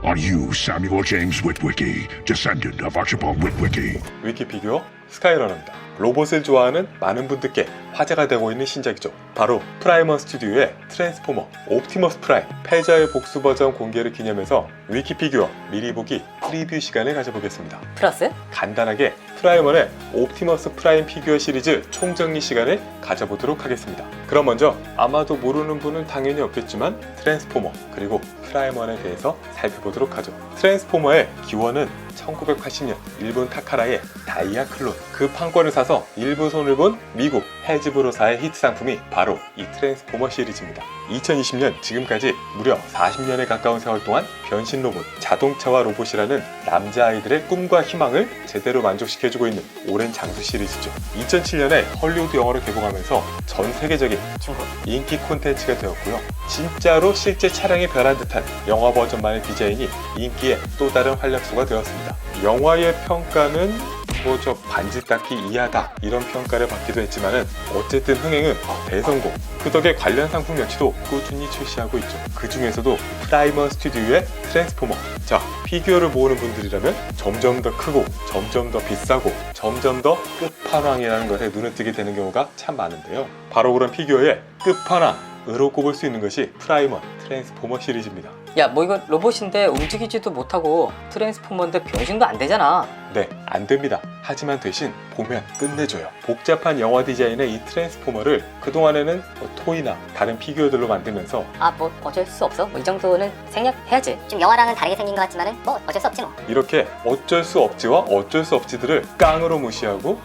Are you Samuel James Witwicky, descendant of Archibald Witwicky? 위키피규어 스카이러너입니다. 로봇을 좋아하는 많은 분들께 화제가 되고 있는 신작이죠. 바로 프라이머 스튜디오의 트랜스포머 옵티머스 프라임 패자의 복수 버전 공개를 기념해서 위키피규어 미리 보기 프리뷰 시간을 가져보겠습니다. 플러스 간단하게 프라이머의 옵티머스 프라임 피규어 시리즈 총정리 시간을 가져보도록 하겠습니다. 그럼 먼저 아마도 모르는 분은 당연히 없겠지만 트랜스포머 그리고 프라이머에 대해서 살펴보도록 하죠. 트랜스포머의 기원은 1980년 일본 타카라의 다이아 클론 그 판권을 사서 일부 손을 본 미국 해즈브로사의 히트 상품이 바로 이 트랜스포머 시리즈입니다. 2020년 지금까지 무려 40년에 가까운 세월 동안 변신 로봇, 자동차와 로봇이라는 남자아이들의 꿈과 희망을 제대로 만족시켜주고 있는 오랜 장수 시리즈죠. 2007년에 헐리우드 영화로 개봉하면서 전 세계적인 중국 인기 콘텐츠가 되었고요. 진짜로 실제 차량에 변한 듯한 영화 버전만의 디자인이 인기의 또 다른 활력소가 되었습니다. 영화의 평가는 저 반지 닦기 이하다 이런 평가를 받기도 했지만은 어쨌든 흥행은 대성공. 그 덕에 관련 상품 역시도 꾸준히 출시하고 있죠. 그 중에서도 프라이머 스튜디오의 트랜스포머. 자, 피규어를 모으는 분들이라면 점점 더 크고 점점 더 비싸고 점점 더 끝판왕이라는 것에 눈에 띄게 되는 경우가 참 많은데요. 바로 그런 피규어의 끝판왕으로 꼽을 수 있는 것이 프라이머 트랜스포머 시리즈입니다. 야 뭐 이건 로봇인데 움직이지도 못하고 트랜스포머인데 변신도 안 되잖아. 네, 안 됩니다. 하지만 대신 보면 끝내줘요. 복잡한 영화 디자인의 이 트랜스포머를 그동안에는 토이나 다른 피규어들로 만들면서 아 뭐 어쩔 수 없어. 뭐 이 정도는 생략해야지. 좀 영화랑은 다르게 생긴 것 같지만은 뭐 어쩔 수 없지 뭐. 이렇게 어쩔 수 없지와 어쩔 수 없지들을 깡으로 무시하고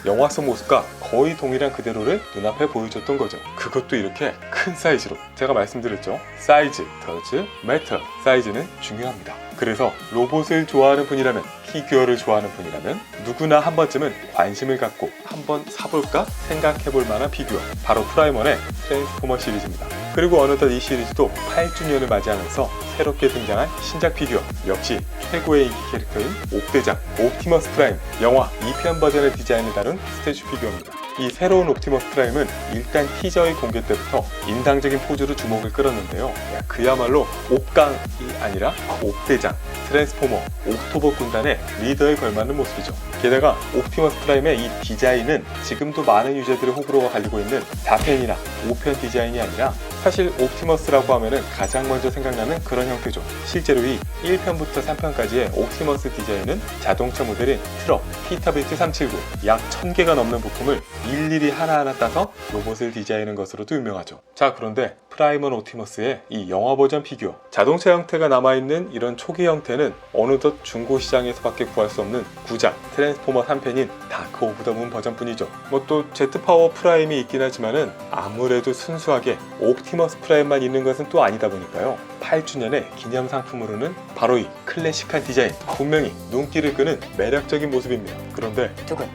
영화 속 모습과 거의 동일한 그대로를 눈앞에 보여줬던 거죠. 그것도 이렇게 큰 사이즈로. 제가 말씀드렸죠. 사이즈, 더즈, 매터. 사이즈는 중요합니다. 그래서 로봇을 좋아하는 분이라면, 피규어를 좋아하는 분이라면 누구나 한 번쯤은 관심을 갖고 한번 사볼까 생각해볼 만한 피규어, 바로 프라이머의 트랜스포머 시리즈입니다. 그리고 어느덧 이 시리즈도 8주년을 맞이하면서 새롭게 등장한 신작 피규어, 역시 최고의 인기 캐릭터인 옥대장 옵티머스 프라임, 영화 2편 버전의 디자인을 다룬 스태츄 피규어입니다. 이 새로운 옵티머스 프라임은 일단 티저의 공개 때부터 인상적인 포즈로 주목을 끌었는데요. 그야말로 옥강이 아니라 옥대장, 트랜스포머, 옥토버 군단의 리더에 걸맞는 모습이죠. 게다가 옵티머스 프라임의 이 디자인은 지금도 많은 유저들의 호불호가 갈리고 있는 4편이나 5편 디자인이 아니라 사실 옵티머스라고 하면은 가장 먼저 생각나는 그런 형태죠. 실제로 이 1편부터 3편까지의 옵티머스 디자인은 자동차 모델인 트럭 피터비트 379 약 1000개가 넘는 부품을 일일이 하나하나 따서 로봇을 디자인한 것으로도 유명하죠. 자, 그런데 프라이머 옵티머스의 이 영화 버전 피규어, 자동차 형태가 남아있는 이런 초기 형태는 어느덧 중고 시장에서밖에 구할 수 없는 구작 트랜스포머 3편인 다크 오브 더 문 버전뿐이죠. 뭐 또 제트파워 프라임이 있긴 하지만은 아무래도 순수하게 옵티머스 프라임만 있는 것은 또 아니다 보니까요. 8주년의 기념 상품으로는 바로 이 클래식한 디자인, 분명히 눈길을 끄는 매력적인 모습입니다. 그런데 두근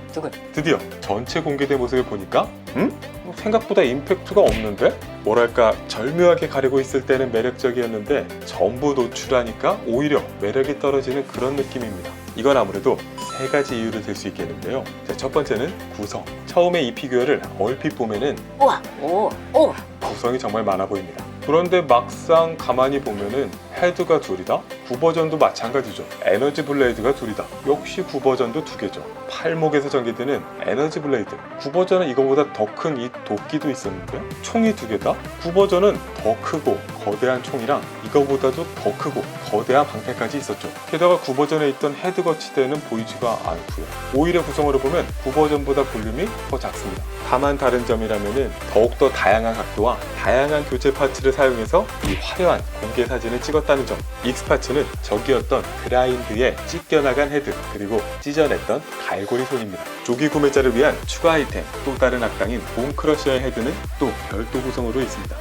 드디어 전체 공개된 모습을 보니까 생각보다 임팩트가 없는데? 뭐랄까, 절묘하게 가리고 있을 때는 매력적이었는데 전부 노출하니까 오히려 매력이 떨어지는 그런 느낌입니다. 이건 아무래도 세 가지 이유로 될 수 있겠는데요. 자, 첫 번째는 구성. 처음에 이 피규어를 얼핏 보면은 우와 오 구성이 정말 많아 보입니다. 그런데 막상 가만히 보면은 헤드가 둘이다? 9버전도 마찬가지죠. 에너지 블레이드가 둘이다. 역시 9버전도 2개죠. 팔목에서 전개되는 에너지 블레이드. 9버전은 이거보다 더 큰 이 도끼도 있었는데 총이 2개다? 9버전은 더 크고 거대한 총이랑 이거보다도 더 크고 거대한 방패까지 있었죠. 게다가 9버전에 있던 헤드 거치대는 보이지가 않고요. 오히려 구성으로 보면 9버전보다 볼륨이 더 작습니다. 다만 다른 점이라면은 더욱더 다양한 각도와 다양한 교체 파츠를 사용해서 이 화려한 공개 사진을 찍었다는 점. X파츠는 적이었던 그라인드의 찢겨나간 헤드, 그리고 찢어냈던 갈고리 손입니다. 조기 구매자를 위한 추가 아이템, 또 다른 악당인 봄크러셔의 헤드는 또 별도 구성으로 있습니다.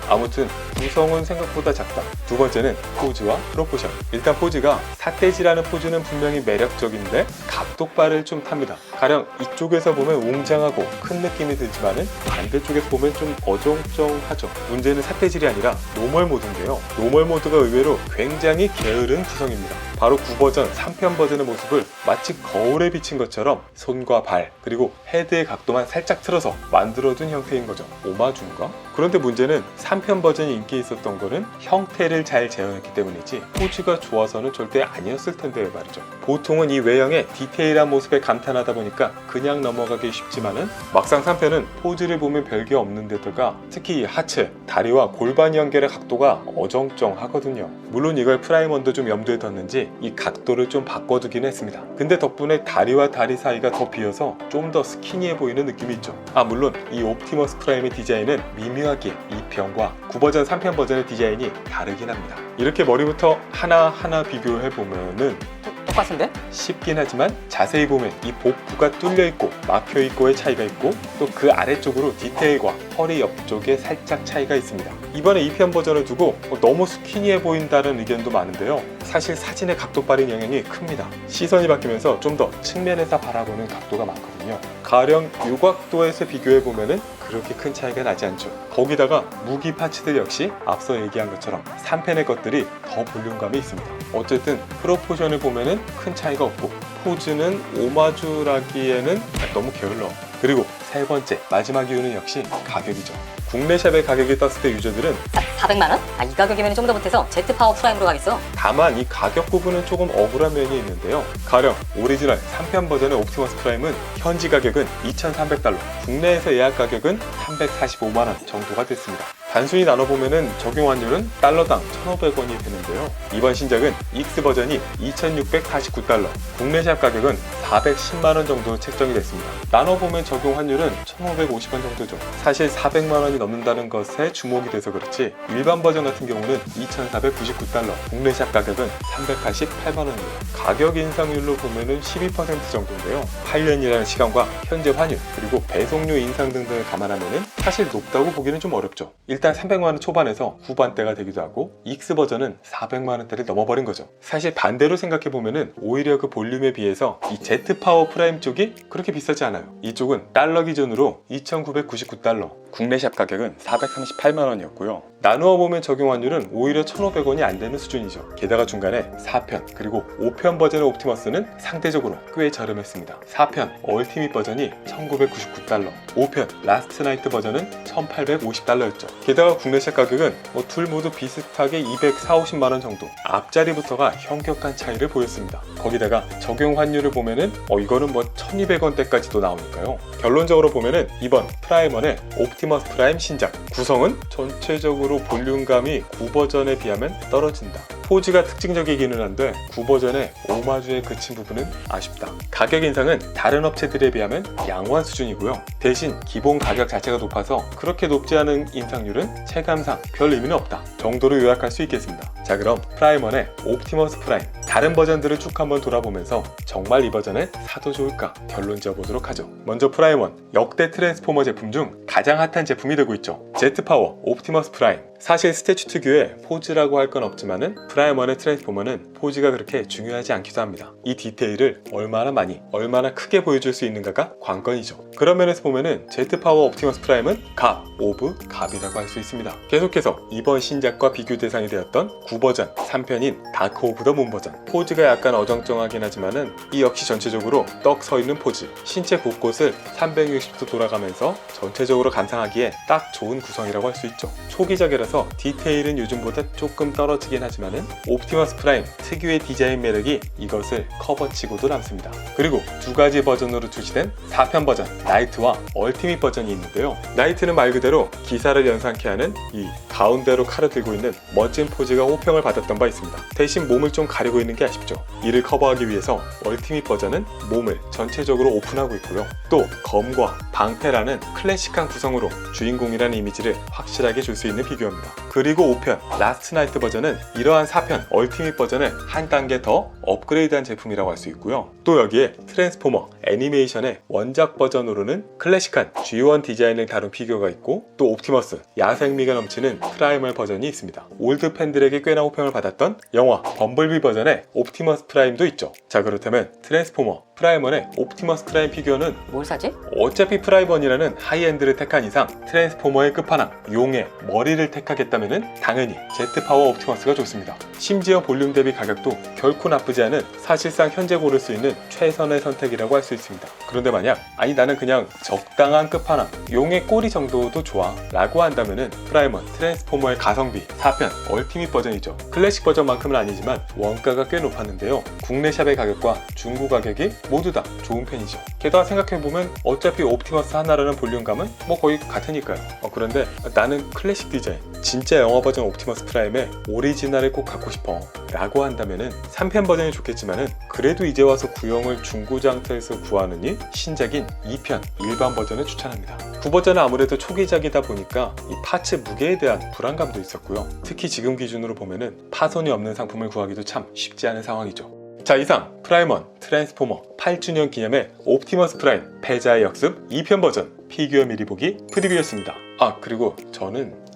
아무튼 구성은 생각보다 작다. 두 번째는 포즈와 프로포션. 일단 포즈가 삿대질하는 포즈는 분명히 매력적인데 각도발을 좀 탑니다. 가령 이쪽에서 보면 웅장하고 큰 느낌이 들지만은 반대쪽에서 보면 좀 어정쩡하죠. 문제는 삿대질이 아니라 노멀 모드인데요. 노멀 모드가 의외로 굉장히 게으른 구성입니다. 바로 9버전 3편 버전의 모습을 마치 거울에 비친 것처럼 손과 발 그리고 헤드의 각도만 살짝 틀어서 만들어둔 형태인 거죠. 오마주인가? 그런데 문제는 3편 버전이 인기 있었던 거는 형태를 잘 재현했기 때문이지 포즈가 좋아서는 절대 아니었을 텐데 말이죠. 보통은 이 외형의 디테일한 모습에 감탄하다 보니까 그냥 넘어가기 쉽지만은 막상 3편은 포즈를 보면 별게 없는 데다가 특히 이 하체, 다리와 골반 연결의 각도가 어정쩡하거든요. 물론 이걸 프라이먼도 좀 염두에 뒀는지 이 각도를 좀 바꿔두긴 했습니다. 근데 덕분에 다리와 다리 사이가 더 비어서 좀 더 스키니해 보이는 느낌이 있죠. 물론 이 옵티머스 프라임의 디자인은 미묘하게 이 편과 9버전 3편 버전의 디자인이 다르긴 합니다. 이렇게 머리부터 하나하나 비교해 보면은 똑같은데? 쉽긴 하지만 자세히 보면 이 복부가 뚫려있고 막혀있고의 차이가 있고 또 그 아래쪽으로 디테일과 허리 옆쪽에 살짝 차이가 있습니다. 이번에 2편 버전을 두고 너무 스키니해 보인다는 의견도 많은데요. 사실 사진의 각도빨인 영향이 큽니다. 시선이 바뀌면서 좀 더 측면에서 바라보는 각도가 많거든요. 가령 유각도에서 비교해보면 그렇게 큰 차이가 나지 않죠. 거기다가 무기 파츠들 역시 앞서 얘기한 것처럼 3편의 것들이 더 볼륨감이 있습니다. 어쨌든 프로포션을 보면 큰 차이가 없고 포즈는 오마주라기에는 너무 게을러. 그리고 세 번째 마지막 이유는 역시 가격이죠. 국내 샵의 가격이 떴을 때 유저들은 400만원? 이 가격이면 좀 더 못해서 제트파워 프라임으로 가겠어. 다만 이 가격 부분은 조금 억울한 면이 있는데요. 가령 오리지널 3편 버전의 옵티머스 프라임은 현지 가격은 2,300달러, 국내에서 예약 가격은 345만원 정도가 됐습니다. 단순히 나눠보면 적용 환율은 달러당 1,500원이 되는데요. 이번 신작은 X 버전이 2,649달러, 국내 샵 가격은 410만원 정도 책정이 됐습니다. 나눠보면 적용 환율은 1,550원 정도죠. 사실 400만원이 넘는다는 것에 주목이 돼서 그렇지 일반 버전 같은 경우는 2,499달러, 국내 샵 가격은 388만원입니다. 가격 인상률로 보면 12% 정도인데요. 8년이라는 시간과 현재 환율 그리고 배송료 인상 등등을 감안하면 사실 높다고 보기는 좀 어렵죠. 일단 300만원 초반에서 후반대가 되기도 하고 X 버전은 400만원대를 넘어버린 거죠. 사실 반대로 생각해보면 오히려 그 볼륨에 비해서 이 Z 파워 프라임 쪽이 그렇게 비싸지 않아요. 이쪽은 달러 기준으로 2,999달러, 국내 샵 가격은 438만원이었고요. 나누어 보면 적용 환율은 오히려 1,500원이 안 되는 수준이죠. 게다가 중간에 4편 그리고 5편 버전의 옵티머스는 상대적으로 꽤 저렴했습니다. 4편 얼티밋 버전이 1,999달러, 5편 라스트 나이트 버전은 1,850달러였죠. 게다가 국내 샵 가격은 둘 모두 비슷하게 240~50만원 정도, 앞자리부터가 현격한 차이를 보였습니다. 거기다가 적용 환율을 보면은 이거는 1,200원대까지도 나오니까요. 결론적으로 보면은 이번 프라이머의 옵티머스 프라임 신작 구성은 전체적으로 볼륨감이 9버전에 비하면 떨어진다. 포즈가 특징적이기는 한데 9버전의 오마주에 그친 부분은 아쉽다. 가격 인상은 다른 업체들에 비하면 양호한 수준이고요. 대신 기본 가격 자체가 높아서 그렇게 높지 않은 인상률은 체감상 별 의미는 없다 정도로 요약할 수 있겠습니다. 자, 그럼 프라이머의 옵티머스 프라임 다른 버전들을 쭉 한번 돌아보면서 정말 이 버전을 사도 좋을까 결론 지어보도록 하죠. 먼저 프라임원, 역대 트랜스포머 제품 중 가장 핫한 제품이 되고 있죠. 제트파워 옵티머스 프라임. 사실 스태츄 특유의 포즈라고 할 건 없지만은 프라이머의 트랜스포머는 포즈가 그렇게 중요하지 않기도 합니다. 이 디테일을 얼마나 많이, 얼마나 크게 보여줄 수 있는가가 관건이죠. 그런 면에서 보면은 제트파워 옵티머스 프라임은 갑 오브 갑이라고 할 수 있습니다. 계속해서 이번 신작과 비교 대상이 되었던 9버전 3편인 다크 오브 더 문 버전. 포즈가 약간 어정쩡하긴 하지만은 이 역시 전체적으로 떡 서 있는 포즈, 신체 곳곳을 360도 돌아가면서 전체적으로 감상하기에 딱 좋은 구성이라고 할 수 있죠. 초기작이라서 디테일은 요즘보다 조금 떨어지긴 하지만은 옵티머스 프라임 특유의 디자인 매력이 이것을 커버치고도 남습니다. 그리고 두 가지 버전으로 출시된 4편 버전 나이트와 얼티밋 버전이 있는데요. 나이트는 말 그대로 기사를 연상케 하는 이 가운데로 칼을 들고 있는 멋진 포즈가 호평을 받았던 바 있습니다. 대신 몸을 좀 가리고 있는 게 아쉽죠. 이를 커버하기 위해서 얼티밋 버전은 몸을 전체적으로 오픈하고 있고요. 또 검과 방패라는 클래식한 구성으로 주인공이라는 이미지를 확실하게 줄 수 있는 피규어입니다. 그리고 5편 라스트 나이트 버전은 이러한 4편 얼티밋 버전을 한 단계 더 업그레이드한 제품이라고 할 수 있고요. 또 여기에 트랜스포머 애니메이션의 원작 버전으로는 클래식한 G1 디자인을 다룬 피규어가 있고 또 옵티머스 야생미가 넘치는 프라이멀 버전이 있습니다. 올드 팬들에게 꽤나 호평을 받았던 영화 범블비 버전의 옵티머스 프라임도 있죠. 자, 그렇다면 트랜스포머 프라이먼의 옵티머스 프라임 피규어는 뭘 사지? 어차피 프라이먼이라는 하이엔드를 택한 이상 트랜스포머의 끝판왕 용의 머리를 택하겠다면 당연히 제트파워 옵티머스가 좋습니다. 심지어 볼륨 대비 가격도 결코 나쁘지 않은 사실상 현재 고를 수 있는 최선의 선택이라고 할 수 있습니다. 그런데 만약 아니 나는 그냥 적당한 끝판왕 용의 꼬리 정도도 좋아 라고 한다면 프라이먼 트랜스포머의 가성비 4편 얼티밋 버전이죠. 클래식 버전만큼은 아니지만 원가가 꽤 높았는데요. 국내 샵의 가격과 중고 가격이 모두 다 좋은 편이죠. 게다가 생각해보면 어차피 옵티머스 하나라는 볼륨감은 뭐 거의 같으니까요. 그런데 나는 클래식 디자인 진짜 영화 버전 옵티머스 프라임의 오리지널을 꼭 갖고 싶어 라고 한다면은 3편 버전이 좋겠지만은 그래도 이제 와서 구형을 중고장터에서 구하느니 신작인 2편 일반 버전을 추천합니다. 9버전은 아무래도 초기작이다 보니까 이 파츠 무게에 대한 불안감도 있었고요. 특히 지금 기준으로 보면은 파손이 없는 상품을 구하기도 참 쉽지 않은 상황이죠. 자, 이상 프라이먼 트랜스포머 8주년 기념의 옵티머스 프라임 패자의 역습 2편 버전 피규어 미리 보기 프리뷰였습니다. 그리고 저는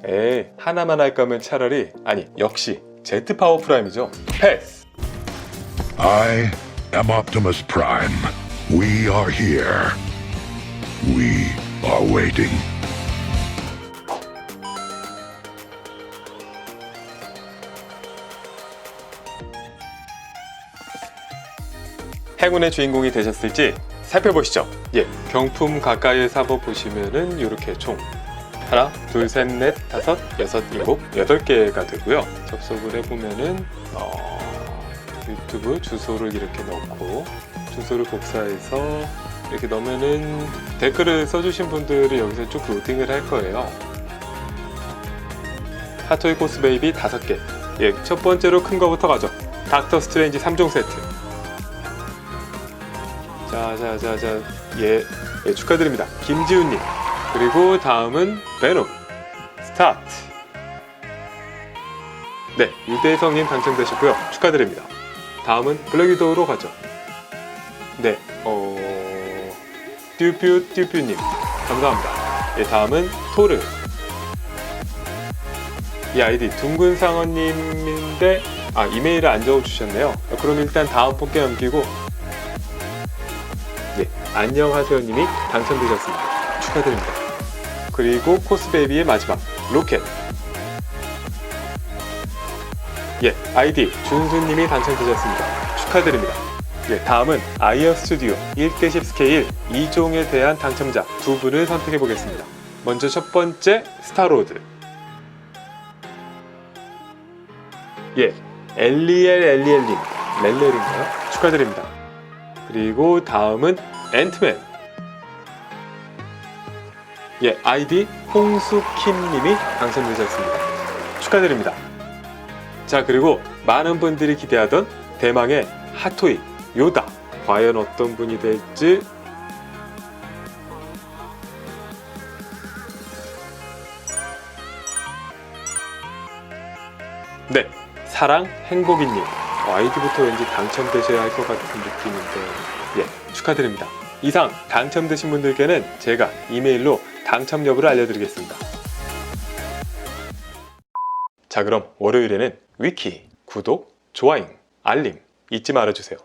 하나만 할 거면 차라리 역시 제트파워 프라임이죠. 패스! I am Optimus Prime. We are here. We are waiting. 행운의 주인공이 되셨을지 살펴보시죠. 경품 가까이에 사보시면은 이렇게 총 하나, 둘, 셋, 넷, 다섯, 여섯, 일곱, 8개가 되고요. 접속을 해보면은 유튜브 주소를 이렇게 넣고 주소를 복사해서 이렇게 넣으면은 댓글을 써주신 분들이 여기서 쭉 로딩을 할 거예요. 핫토이 코스 베이비 5개. 첫 번째로 큰 거부터 가죠. 닥터 스트레인지 3종 세트. 축하드립니다. 김지훈님. 그리고 다음은 베놈. 스타트. 유대성님 당첨되셨고요. 축하드립니다. 다음은 블랙 위도우로 가죠. 듀뷰님. 감사합니다. 다음은 토르. 이 아이디 둥근상어님인데 이메일을 안 적어주셨네요. 그럼 일단 다음 분께 넘기고 안녕하세요님이 당첨되셨습니다. 축하드립니다. 그리고 코스베이비의 마지막 로켓. 아이디 준수님이 당첨되셨습니다. 축하드립니다. 다음은 아이어 스튜디오 1대10 스케일 2종에 대한 당첨자 2분을 선택해 보겠습니다. 먼저 첫 번째 스타로드. 엘리엘님 렐렐인가요? 축하드립니다. 그리고 다음은 앤트맨. 아이디 홍수킴님이 당첨되셨습니다. 축하드립니다. 자, 그리고 많은 분들이 기대하던 대망의 핫토이 요다. 과연 어떤 분이 될지. 사랑 행복이님. 아이디부터 왠지 당첨되셔야 할 것 같은 느낌인데 축하드립니다. 이상 당첨되신 분들께는 제가 이메일로 당첨 여부를 알려드리겠습니다. 자, 그럼 월요일에는 위키, 구독, 좋아요, 알림 잊지 말아주세요.